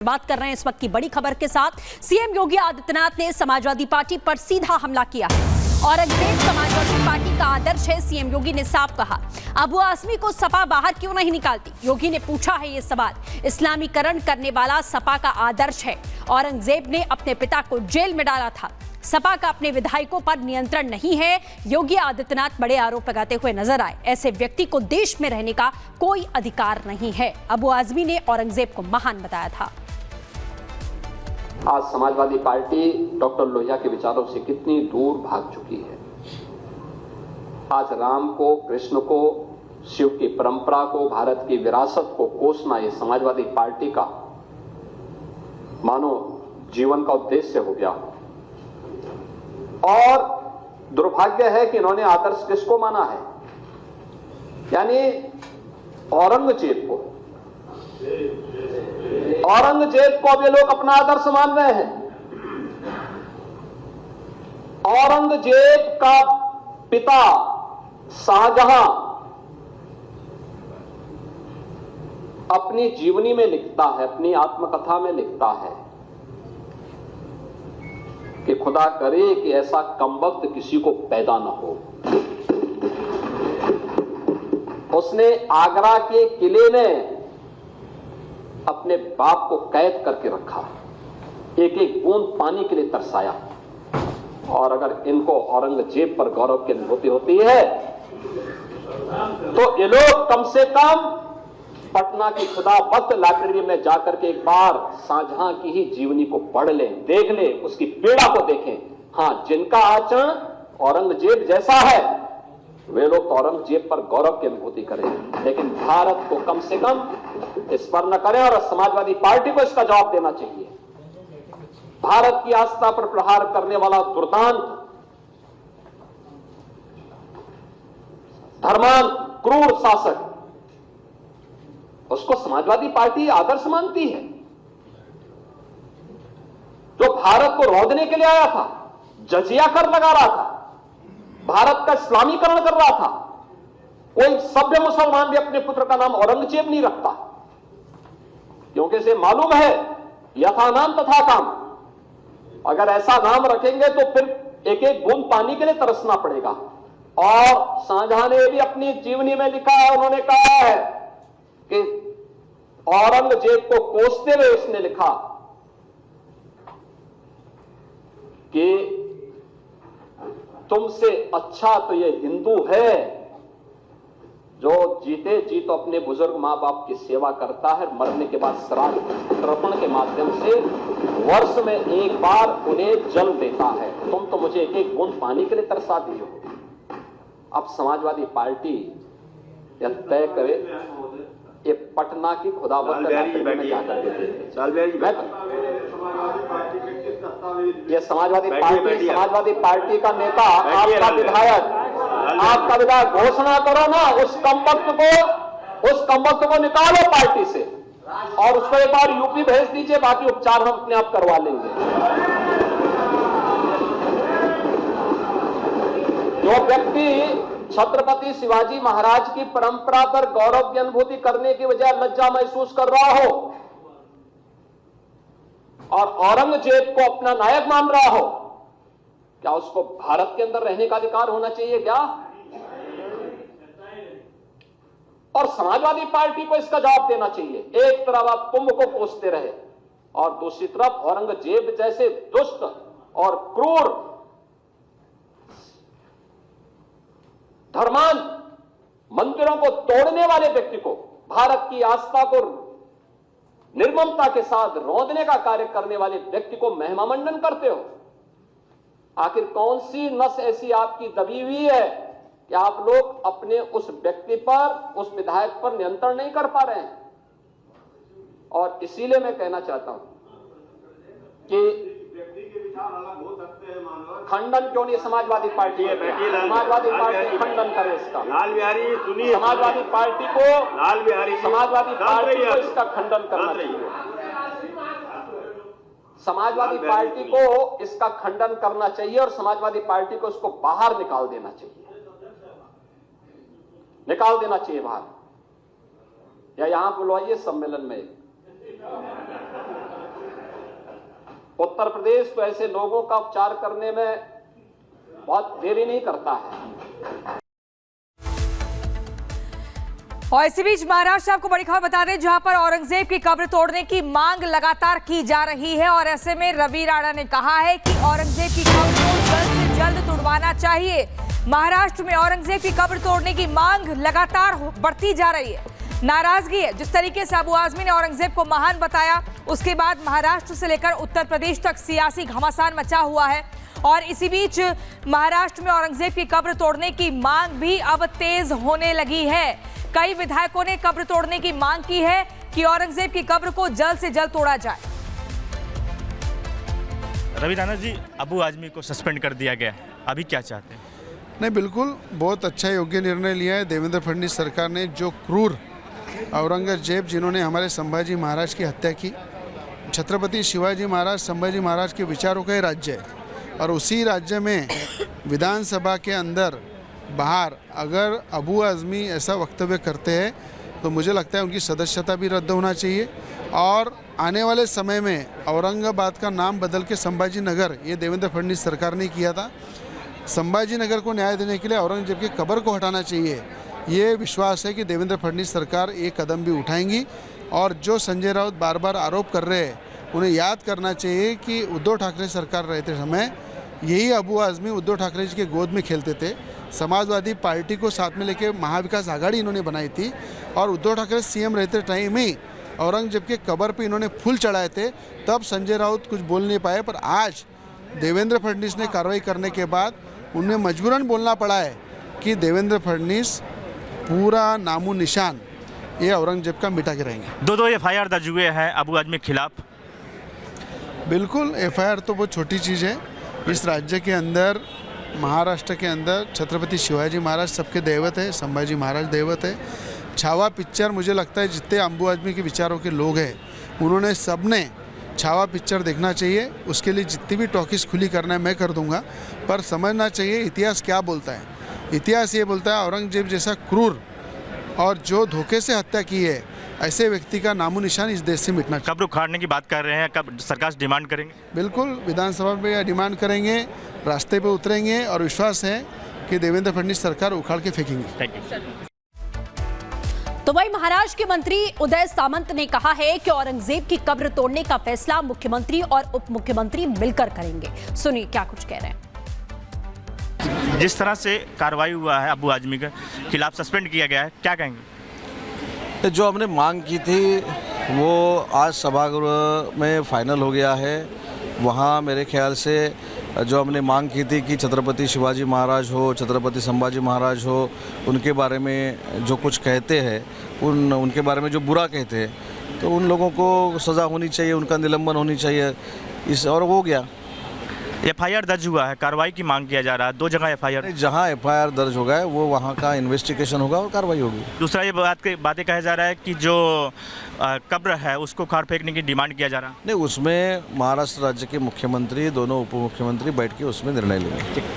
बात कर रहे हैं इस वक्त की बड़ी खबर के साथ। सीएम योगी आदित्यनाथ ने समाजवादी पार्टी पर सीधा हमला किया औरंगजेब समाजवादी पार्टी का आदर्श है। सीएम योगी ने साफ कहा, अबू आजमी को सपा बाहर क्यों नहीं निकालती। योगी ने पूछा है ये सवाल। इस्लामीकरण करने वाला सपा का आदर्श है। औरंगजेब ने अपने पिता को जेल में डाला था। सपा का अपने विधायकों पर नियंत्रण नहीं है। योगी आदित्यनाथ बड़े आरोप लगाते हुए नजर आए। ऐसे व्यक्ति को देश में रहने का कोई अधिकार नहीं है। अबू आजमी ने औरंगजेब को महान बताया था। आज समाजवादी पार्टी डॉक्टर लोहिया के विचारों से कितनी दूर भाग चुकी है। आज राम को, कृष्ण को, शिव की परंपरा को, भारत की विरासत को कोसना ये समाजवादी पार्टी का मानो जीवन का उद्देश्य हो गया। और दुर्भाग्य है कि इन्होंने आदर्श किसको माना है, यानी औरंगजेब को। औरंगजेब को अब ये लोग अपना आदर्श मान रहे हैं। औरंगजेब का पिता शाहजहां अपनी जीवनी में लिखता है, अपनी आत्मकथा में लिखता है कि खुदा करे कि ऐसा कमबख्त किसी को पैदा न हो। उसने आगरा के किले में अपने बाप को कैद करके रखा, एक एक बूंद पानी के लिए तरसाया। और अगर इनको औरंगजेब पर गौरव की अनुभूति होती है तो ये लोग कम से कम पटना की खुदाबख्त लाइब्रेरी में जाकर के एक बार शाहजहां की ही जीवनी को पढ़ लें, देख लें, उसकी पीड़ा को देखें। हां, जिनका आचरण औरंगजेब जैसा है वे लोग तो औरंगजेब पर गौरव की अनुभूति करें, लेकिन भारत को कम से कम इस पर न करें। और समाजवादी पार्टी को इसका जवाब देना चाहिए। भारत की आस्था पर प्रहार करने वाला दुर्दांत, धर्मांत, क्रूर शासक, उसको समाजवादी पार्टी आदर्श मानती है। जो भारत को रौंदने के लिए आया था, जजिया कर लगा रहा था, भारत का इस्लामीकरण कर रहा था। कोई सभ्य मुसलमान भी अपने पुत्र का नाम औरंगजेब नहीं रखता, क्योंकि इसे मालूम है यथा नाम तथा काम। अगर ऐसा नाम रखेंगे तो फिर एक एक बूंद पानी के लिए तरसना पड़ेगा। और शाहजहां ने भी अपनी जीवनी में लिखा है, उन्होंने कहा है कि औरंगजेब को कोसते हुए उसने लिखा कि तुमसे अच्छा तो ये हिंदू है जो जीते जी तो अपने बुजुर्ग मां बाप की सेवा करता है, मरने के बाद श्राद्ध तर्पण के माध्यम से वर्ष में एक बार उन्हें जल देता है। तुम तो मुझे एक एक बूंद पानी के लिए तरसाती हो। अब समाजवादी पार्टी यह तय करे, ये पटना की खुदाबख्त लाइब्रेरी में जाकर के ये समाजवादी पार्टी का नेता, आपका विधायक घोषणा करो ना, उस कमबख्त को निकालो पार्टी से और उसको एक बार यूपी भेज दीजिए, बाकी उपचार हम अपने आप करवा लेंगे। जो व्यक्ति छत्रपति शिवाजी महाराज की परंपरा पर गौरव की अनुभूति करने की बजाय लज्जा महसूस कर रहा हो और औरंगजेब को अपना नायक मान रहा हो, क्या उसको भारत के अंदर रहने का अधिकार होना चाहिए क्या? और समाजवादी पार्टी को इसका जवाब देना चाहिए। एक तरफ आप कुंभ को कोसते रहे और दूसरी तरफ औरंगजेब जैसे दुष्ट और क्रूर, धर्मांत, मंदिरों को तोड़ने वाले व्यक्ति को, भारत की आस्था को निर्ममता के साथ रौंदने का कार्य करने वाले व्यक्ति को महिमामंडन करते हो। आखिर कौन सी नस ऐसी आपकी दबी हुई है कि आप लोग अपने उस व्यक्ति पर, उस विधायक पर नियंत्रण नहीं कर पा रहे हैं? और इसीलिए मैं कहना चाहता हूं कि खंडन क्यों नहीं समाजवादी पार्टी खंडन करे इसका। लाल बिहारी सुनिए, समाजवादी पार्टी को इसका खंडन करना चाहिए। समाजवादी पार्टी को इसका खंडन करना चाहिए और समाजवादी पार्टी को इसको बाहर निकाल देना चाहिए बाहर, या यहां बुलवाइए सम्मेलन में। उत्तर प्रदेश तो ऐसे लोगों का उपचार करने में बहुत देरी नहीं करता है। और इसी बीच महाराष्ट्र आपको बड़ी खबर बता दें, जहां पर औरंगजेब की कब्र तोड़ने की मांग लगातार की जा रही है और ऐसे में रवि राणा ने कहा है कि औरंगजेब की कब्र को जल्द से जल्द तुड़वाना चाहिए। महाराष्ट्र में औरंगजेब की कब्र तोड़ने की मांग लगातार बढ़ती जा रही है। नाराजगी है। जिस तरीके से अबू आजमी ने औरंगजेब को महान बताया, उसके बाद महाराष्ट्र से लेकर उत्तर प्रदेश तक सियासी घमासान मचा हुआ है और इसी बीच महाराष्ट्र में औरंगजेब की कब्र तोड़ने की मांग भी अब तेज होने लगी है। कई विधायकों ने कब्र तोड़ने की मांग की है कि औरंगजेब की कब्र को जल्द से जल्द तोड़ा जाए। रवि राणा जी, अबू आजमी को सस्पेंड कर दिया गया, अभी क्या चाहते हैं? नहीं, बिल्कुल बहुत अच्छा योग्य निर्णय लिया है देवेंद्र फडणवीस सरकार ने। जो क्रूर औरंगजेब जिन्होंने हमारे संभाजी महाराज की हत्या की, छत्रपति शिवाजी महाराज संभाजी महाराज के विचारों का ही राज्य है और उसी राज्य में विधानसभा के अंदर बाहर अगर अबू आजमी ऐसा वक्तव्य करते हैं तो मुझे लगता है उनकी सदस्यता भी रद्द होना चाहिए और आने वाले समय में औरंगाबाद का नाम बदल के संभाजी नगर, ये देवेंद्र फडणवीस सरकार ने किया था। संभाजी नगर को न्याय देने के लिए औरंगजेब की कब्र को हटाना चाहिए। ये विश्वास है कि देवेंद्र फडणवीस सरकार एक कदम भी उठाएंगी और जो संजय राउत बार बार आरोप कर रहे हैं उन्हें याद करना चाहिए कि उद्धव ठाकरे सरकार रहते समय यही अबू आजमी उद्धव ठाकरे जी के गोद में खेलते थे। समाजवादी पार्टी को साथ में लेके महाविकास आघाड़ी इन्होंने बनाई थी और उद्धव ठाकरे सीएम रहते टाइम ही औरंगजेब के कब्र पे इन्होंने फूल चढ़ाए थे। तब संजय राउत कुछ बोल नहीं पाए, पर आज देवेंद्र फडणवीस ने कार्रवाई करने के बाद उन्हें मजबूरन बोलना पड़ा है कि देवेंद्र फडणवीस पूरा नामो निशान ये औरंगजेब का मिटा के रहेंगे। दो एफआईआर दर्ज हुए हैं अबू आजमी के खिलाफ। बिल्कुल, एफआईआर तो बहुत छोटी चीज़ है। इस राज्य के अंदर, महाराष्ट्र के अंदर छत्रपति शिवाजी महाराज सबके दैवत है, संभाजी महाराज दैवत है। छावा पिक्चर, मुझे लगता है जितने अबू आजमी के विचारों के लोग हैं उन्होंने सबने छावा पिक्चर देखना चाहिए। उसके लिए जितनी भी टॉकीज खुली करना है मैं कर दूंगा, पर समझना चाहिए इतिहास क्या बोलता है। इतिहास ये बोलता है औरंगजेब जैसा क्रूर और जो धोखे से हत्या की है ऐसे व्यक्ति का नामो निशान इस देश से मिटना चाहिए। कब्र उखाड़ने की बात कर रहे हैं, कब सरकार से डिमांड करेंगे? बिल्कुल, विधानसभा में डिमांड करेंगे, रास्ते पे उतरेंगे और विश्वास है कि देवेंद्र फडणवीस सरकार उखाड़ के फेंकेंगे। Thank you. तो वही महाराष्ट्र के मंत्री उदय सामंत ने कहा है कि औरंगजेब की कब्र तोड़ने का फैसला मुख्यमंत्री और उप मुख्यमंत्री मिलकर करेंगे। सुनिए क्या कुछ कह रहे हैं। जिस तरह से कार्रवाई हुआ है अबू आजमी के खिलाफ, सस्पेंड किया गया है, क्या कहेंगे? जो हमने मांग की थी वो आज सभागृह में फाइनल हो गया है। वहाँ मेरे ख्याल से जो हमने मांग की थी कि छत्रपति शिवाजी महाराज हो, छत्रपति संभाजी महाराज हो, उनके बारे में जो कुछ कहते हैं, उनके बारे में जो बुरा कहते हैं, तो उन लोगों को सज़ा होनी चाहिए, उनका निलंबन होनी चाहिए। और हो गया। एफआईआर दर्ज हुआ है, कार्रवाई की मांग किया जा रहा है। 2 जगह एफआईआर, जहाँ एफआईआर दर्ज होगा है वो वहाँ का इन्वेस्टिगेशन होगा और कार्रवाई होगी। दूसरा ये बातें कहा जा रहा है कि जो कब्र है उसको उखाड़ फेंकने की डिमांड किया जा रहा है। नहीं, उसमें महाराष्ट्र राज्य के मुख्यमंत्री, दोनों उप मुख्यमंत्री बैठ के उसमें निर्णय लेंगे।